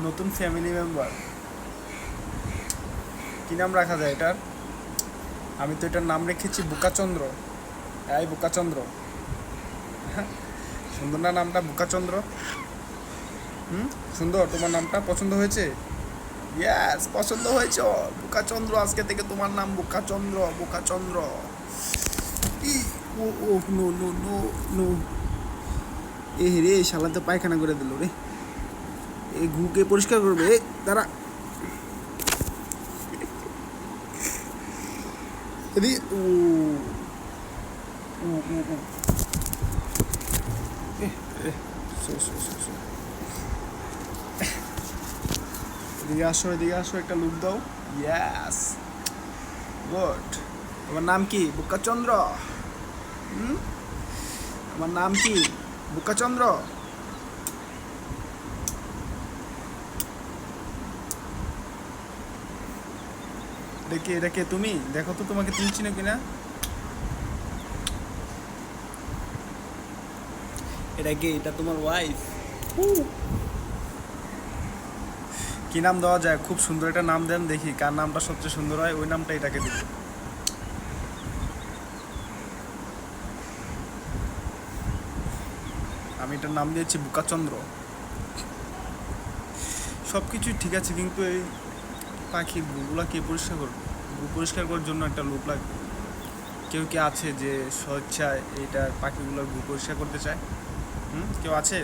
নতুন family member, কি নাম রাখা যায় এটার? আমি তো এটার নাম রেখেছি বুকাচন্দ্র। এই বুকাচন্দ্র, সুন্দর না নামটা বুকাচন্দ্র? হুম, সুন্দর। তোমার নামটা পছন্দ হয়েছে? ইয়েস, পছন্দ হয়েছে। বুকাচন্দ্র, আজকে থেকে তোমার নাম বুকাচন্দ্র। বুকাচন্দ্র। ই, ও ও, নো নো নো নো। এ রে, শালা তো পায়খানা করে দিল রে। এই গুকে পরিষ্কার করবে, এ দাঁড়া। এদিকে ও ও ও ও, এ এ, সো সো সো সো। এদিকে আসো, এদিকে আসো, একটা লুক দাও। ইয়াস, গুড। তোমার নাম কি? বুকাচন্দ্র। হুম, আমার নাম কি? বুকাচন্দ্র। এটা কে তুমি? দেখো তো তোমাকে তুমি চিনো কিনা। এটা কে? এটা তোমার ওয়াইফ? কি নাম দেওয়া যায়? খুব সুন্দর একটা নাম দেন দেখি, কার নামটা সবচেয়ে সুন্দর হয় ওই নামটা এটাকে দিব। আমি এটার নাম দিয়েছি বুকাচন্দ্র। সব কিছুই ঠিক আছে, কিন্তু এই পাখির গুগুলা কে পরিষ্কার করবে? গু পরিষ্কার করার জন্য একটা লোক লাগবে। কেউ কি আছে যে স্বেচ্ছায় এইটার পাখিগুলোর গু পরিষ্কার করতে চায়? হুম, কেউ আছে?